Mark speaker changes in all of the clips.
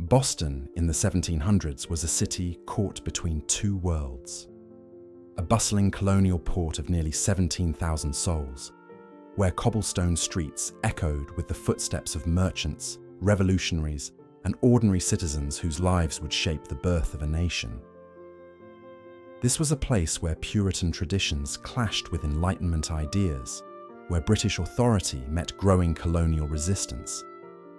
Speaker 1: Boston in the 1700s was a city caught between two worlds. A bustling colonial port of nearly 17,000 souls, where cobblestone streets echoed with the footsteps of merchants, revolutionaries, and ordinary citizens whose lives would shape the birth of a nation. This was a place where Puritan traditions clashed with Enlightenment ideas, where British authority met growing colonial resistance,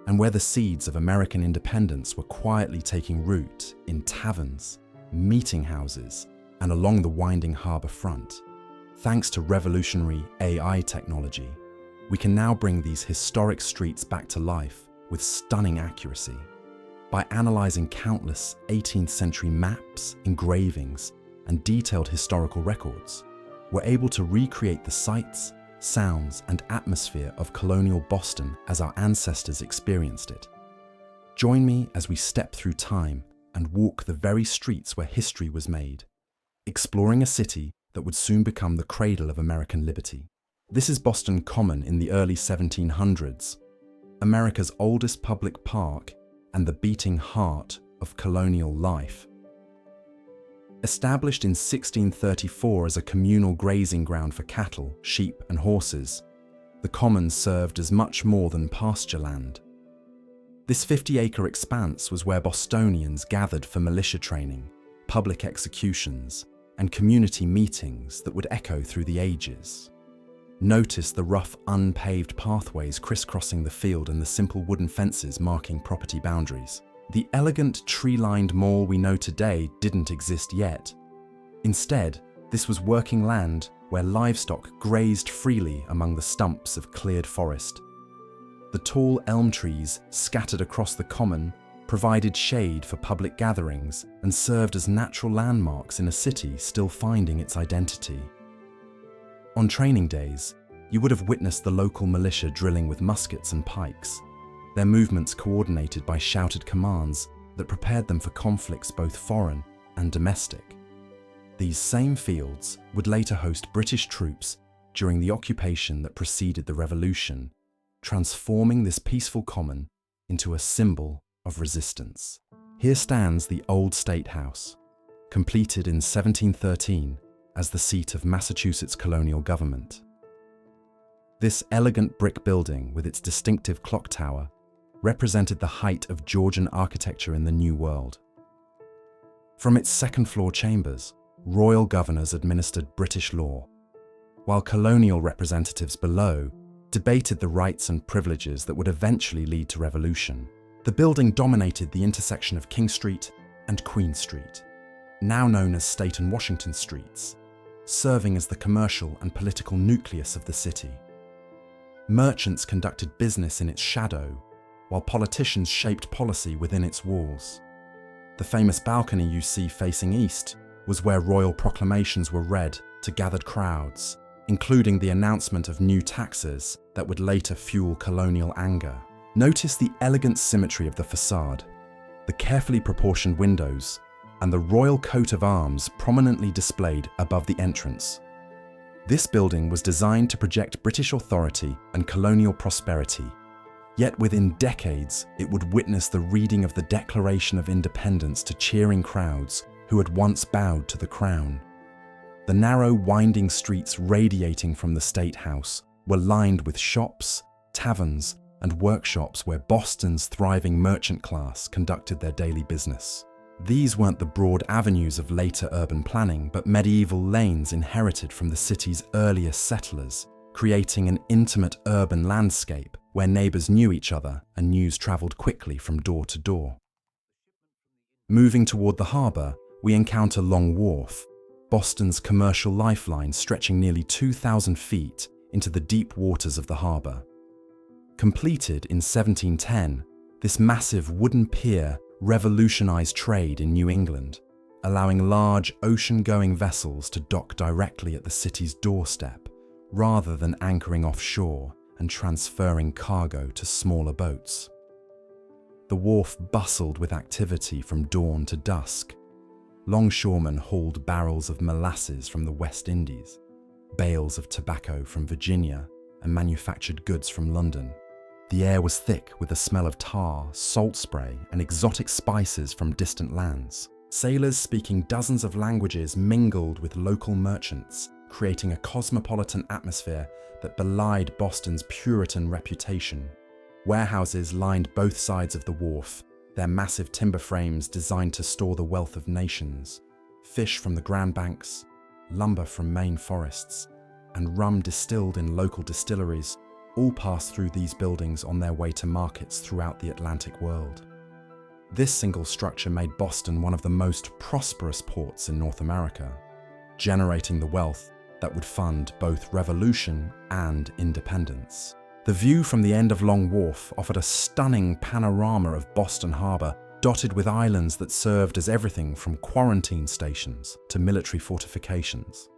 Speaker 1: and where the seeds of American independence were quietly taking root in taverns, meeting houses, and along the winding harbour front. Thanks to revolutionary AI technology, we can now bring these historic streets back to life with stunning accuracy. By analysing countless 18th century maps, engravings, and detailed historical records, we're able to recreate the sights, sounds, and atmosphere of colonial Boston as our ancestors experienced it. Join me as we step through time and walk the very streets where history was made, exploring a city that would soon become the cradle of American liberty. This is Boston Common in the early 1700s, America's oldest public park and the beating heart of colonial life. Established in 1634 as a communal grazing ground for cattle, sheep, and horses, the Common served as much more than pasture land. This 50-acre expanse was where Bostonians gathered for militia training, public executions, and community meetings that would echo through the ages. Notice the rough, unpaved pathways crisscrossing the field and the simple wooden fences marking property boundaries. The elegant, tree-lined mall we know today didn't exist yet. Instead, this was working land where livestock grazed freely among the stumps of cleared forest. The tall elm trees scattered across the Common provided shade for public gatherings and served as natural landmarks in a city still finding its identity. On training days, you would have witnessed the local militia drilling with muskets and pikes, their movements coordinated by shouted commands that prepared them for conflicts both foreign and domestic. These same fields would later host British troops during the occupation that preceded the Revolution, transforming this peaceful common into a symbol of resistance. Here stands the old State House, completed in 1713 as the seat of Massachusetts colonial government. This elegant brick building with its distinctive clock tower represented the height of Georgian architecture in the New World. From its second-floor chambers, royal governors administered British law, while colonial representatives below debated the rights and privileges that would eventually lead to revolution. The building dominated the intersection of King Street and Queen Street, now known as State and Washington Streets, serving as the commercial and political nucleus of the city. Merchants conducted business in its shadow, while politicians shaped policy within its walls. The famous balcony you see facing east was where royal proclamations were read to gathered crowds, including the announcement of new taxes that would later fuel colonial anger. Notice the elegant symmetry of the facade, the carefully proportioned windows, and the royal coat of arms prominently displayed above the entrance. This building was designed to project British authority and colonial prosperity, yet within decades it would witness the reading of the Declaration of Independence to cheering crowds who had once bowed to the crown. The narrow, winding streets radiating from the State House were lined with shops, taverns, and workshops where Boston's thriving merchant class conducted their daily business. These weren't the broad avenues of later urban planning, but medieval lanes inherited from the city's earliest settlers, creating an intimate urban landscape where neighbours knew each other and news travelled quickly from door to door. Moving toward the harbour, we encounter Long Wharf, Boston's commercial lifeline stretching nearly 2,000 feet into the deep waters of the harbour. Completed in 1710, this massive wooden pier revolutionized trade in New England, allowing large ocean-going vessels to dock directly at the city's doorstep, rather than anchoring offshore and transferring cargo to smaller boats. The wharf bustled with activity from dawn to dusk. Longshoremen hauled barrels of molasses from the West Indies, bales of tobacco from Virginia, and manufactured goods from London. The air was thick with the smell of tar, salt spray, and exotic spices from distant lands. Sailors speaking dozens of languages mingled with local merchants, creating a cosmopolitan atmosphere that belied Boston's Puritan reputation. Warehouses lined both sides of the wharf, their massive timber frames designed to store the wealth of nations. Fish from the Grand Banks, lumber from Maine forests, and rum distilled in local distilleries all passed through these buildings on their way to markets throughout the Atlantic world. This single structure made Boston one of the most prosperous ports in North America, generating the wealth that would fund both revolution and independence. The view from the end of Long Wharf offered a stunning panorama of Boston Harbor, dotted with islands that served as everything from quarantine stations to military fortifications.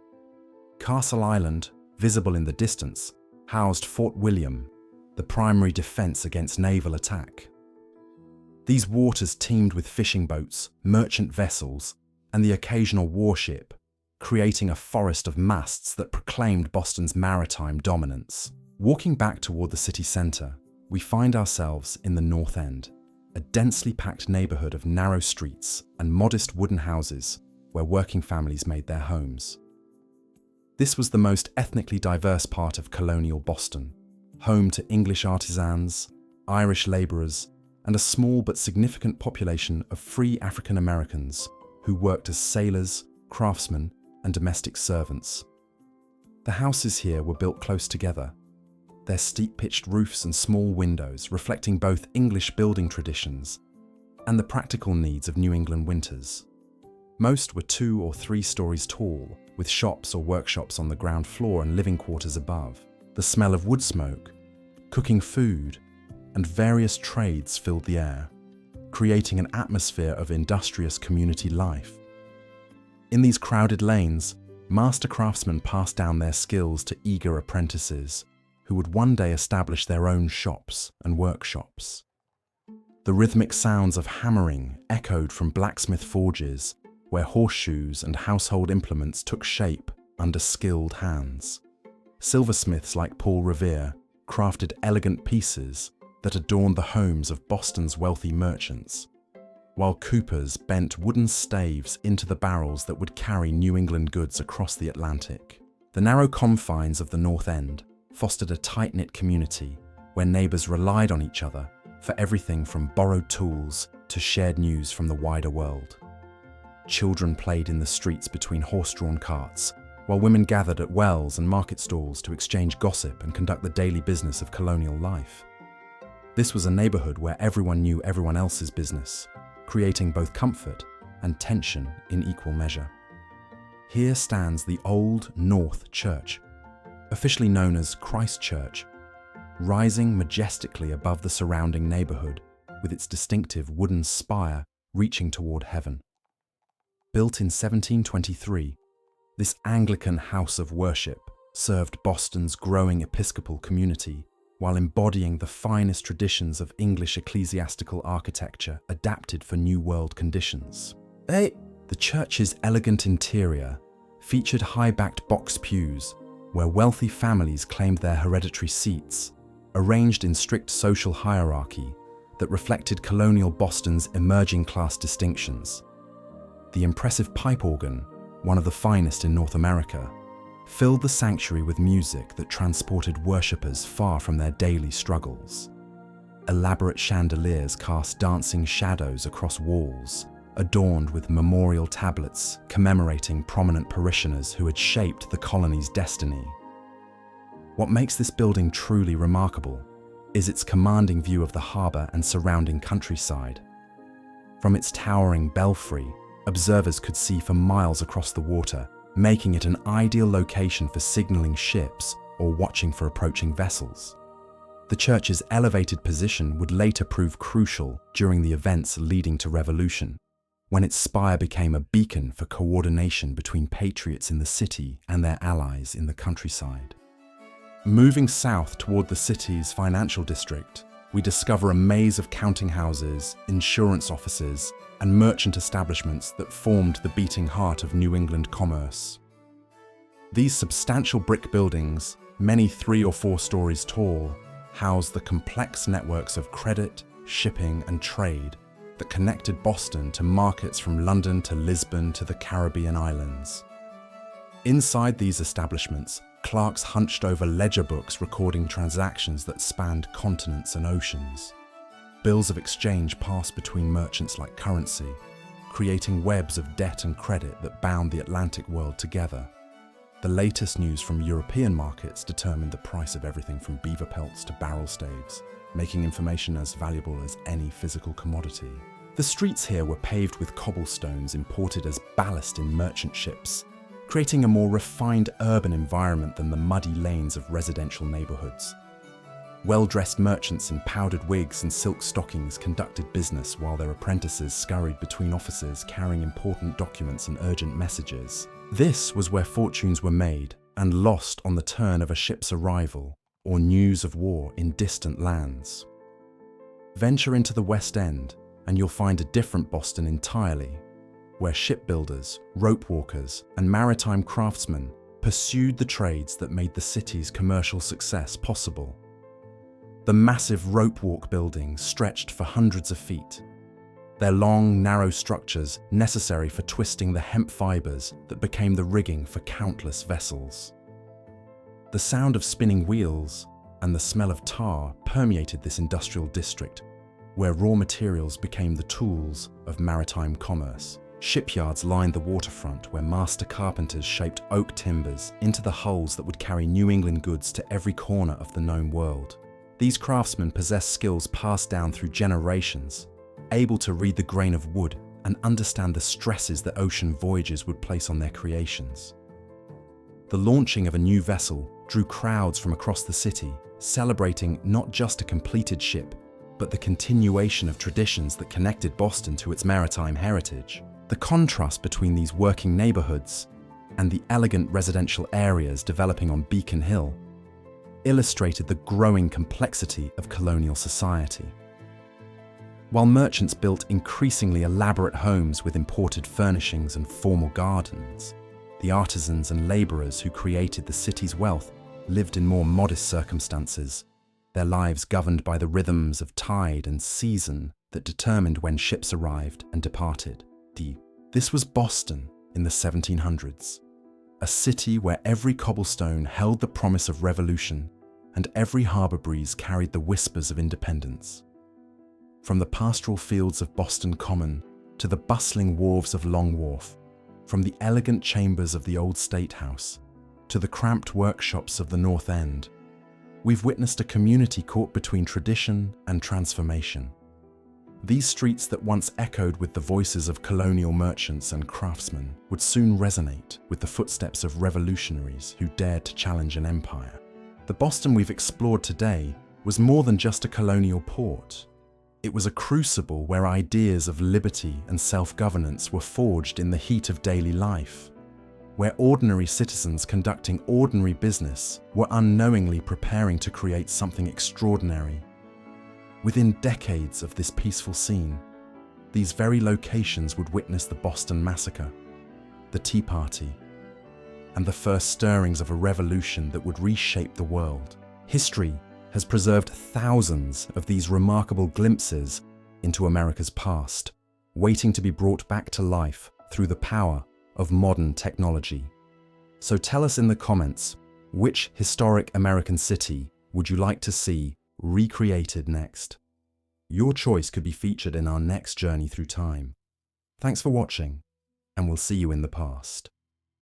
Speaker 1: Castle Island, visible in the distance, housed Fort William, the primary defense against naval attack. These waters teemed with fishing boats, merchant vessels, and the occasional warship, creating a forest of masts that proclaimed Boston's maritime dominance. Walking back toward the city centre, we find ourselves in the North End, a densely packed neighbourhood of narrow streets and modest wooden houses where working families made their homes. This was the most ethnically diverse part of colonial Boston, home to English artisans, Irish labourers, and a small but significant population of free African Americans who worked as sailors, craftsmen, and domestic servants. The houses here were built close together, their steep-pitched roofs and small windows reflecting both English building traditions and the practical needs of New England winters. Most were 2 or 3 stories tall, with shops or workshops on the ground floor and living quarters above. The smell of wood smoke, cooking food, and various trades filled the air, creating an atmosphere of industrious community life. In these crowded lanes, master craftsmen passed down their skills to eager apprentices, who would one day establish their own shops and workshops. The rhythmic sounds of hammering echoed from blacksmith forges, where horseshoes and household implements took shape under skilled hands. Silversmiths like Paul Revere crafted elegant pieces that adorned the homes of Boston's wealthy merchants, while coopers bent wooden staves into the barrels that would carry New England goods across the Atlantic. The narrow confines of the North End fostered a tight-knit community where neighbours relied on each other for everything from borrowed tools to shared news from the wider world. Children played in the streets between horse-drawn carts, while women gathered at wells and market stalls to exchange gossip and conduct the daily business of colonial life. This was a neighbourhood where everyone knew everyone else's business, creating both comfort and tension in equal measure. Here stands the Old North Church, officially known as Christ Church, rising majestically above the surrounding neighbourhood with its distinctive wooden spire reaching toward heaven. Built in 1723, this Anglican house of worship served Boston's growing Episcopal community while embodying the finest traditions of English ecclesiastical architecture adapted for New World conditions. The church's elegant interior featured high-backed box pews where wealthy families claimed their hereditary seats, arranged in strict social hierarchy that reflected colonial Boston's emerging class distinctions. The impressive pipe organ, one of the finest in North America, filled the sanctuary with music that transported worshippers far from their daily struggles. Elaborate chandeliers cast dancing shadows across walls, adorned with memorial tablets commemorating prominent parishioners who had shaped the colony's destiny. What makes this building truly remarkable is its commanding view of the harbour and surrounding countryside. From its towering belfry, observers could see for miles across the water, making it an ideal location for signalling ships or watching for approaching vessels. The church's elevated position would later prove crucial during the events leading to revolution, when its spire became a beacon for coordination between patriots in the city and their allies in the countryside. Moving south toward the city's financial district, we discover a maze of counting houses, insurance offices, and merchant establishments that formed the beating heart of New England commerce. These substantial brick buildings, many 3 or 4 stories tall, housed the complex networks of credit, shipping, and trade that connected Boston to markets from London to Lisbon to the Caribbean islands. Inside these establishments, clerks hunched over ledger books recording transactions that spanned continents and oceans. Bills of exchange passed between merchants like currency, creating webs of debt and credit that bound the Atlantic world together. The latest news from European markets determined the price of everything from beaver pelts to barrel staves, making information as valuable as any physical commodity. The streets here were paved with cobblestones imported as ballast in merchant ships, creating a more refined urban environment than the muddy lanes of residential neighborhoods. Well-dressed merchants in powdered wigs and silk stockings conducted business while their apprentices scurried between offices carrying important documents and urgent messages. This was where fortunes were made and lost on the turn of a ship's arrival or news of war in distant lands. Venture into the West End and you'll find a different Boston entirely, where shipbuilders, rope walkers, and maritime craftsmen pursued the trades that made the city's commercial success possible. The massive rope walk buildings stretched for hundreds of feet, their long, narrow structures necessary for twisting the hemp fibers that became the rigging for countless vessels. The sound of spinning wheels and the smell of tar permeated this industrial district, where raw materials became the tools of maritime commerce. Shipyards lined the waterfront where master carpenters shaped oak timbers into the hulls that would carry New England goods to every corner of the known world. These craftsmen possessed skills passed down through generations, able to read the grain of wood and understand the stresses that ocean voyages would place on their creations. The launching of a new vessel drew crowds from across the city, celebrating not just a completed ship, but the continuation of traditions that connected Boston to its maritime heritage. The contrast between these working neighborhoods and the elegant residential areas developing on Beacon Hill illustrated the growing complexity of colonial society. While merchants built increasingly elaborate homes with imported furnishings and formal gardens, the artisans and laborers who created the city's wealth lived in more modest circumstances, their lives governed by the rhythms of tide and season that determined when ships arrived and departed. This was Boston in the 1700s, a city where every cobblestone held the promise of revolution and every harbour breeze carried the whispers of independence. From the pastoral fields of Boston Common to the bustling wharves of Long Wharf, from the elegant chambers of the old State House to the cramped workshops of the North End, we've witnessed a community caught between tradition and transformation. These streets that once echoed with the voices of colonial merchants and craftsmen would soon resonate with the footsteps of revolutionaries who dared to challenge an empire. The Boston we've explored today was more than just a colonial port. It was a crucible where ideas of liberty and self-governance were forged in the heat of daily life, where ordinary citizens conducting ordinary business were unknowingly preparing to create something extraordinary. Within decades of this peaceful scene, these very locations would witness the Boston Massacre, the Tea Party, and the first stirrings of a revolution that would reshape the world. History has preserved thousands of these remarkable glimpses into America's past, waiting to be brought back to life through the power of modern technology. So tell us in the comments, which historic American city would you like to see recreated next? Your choice could be featured in our next journey through time. Thanks for watching, and we'll see you in the past.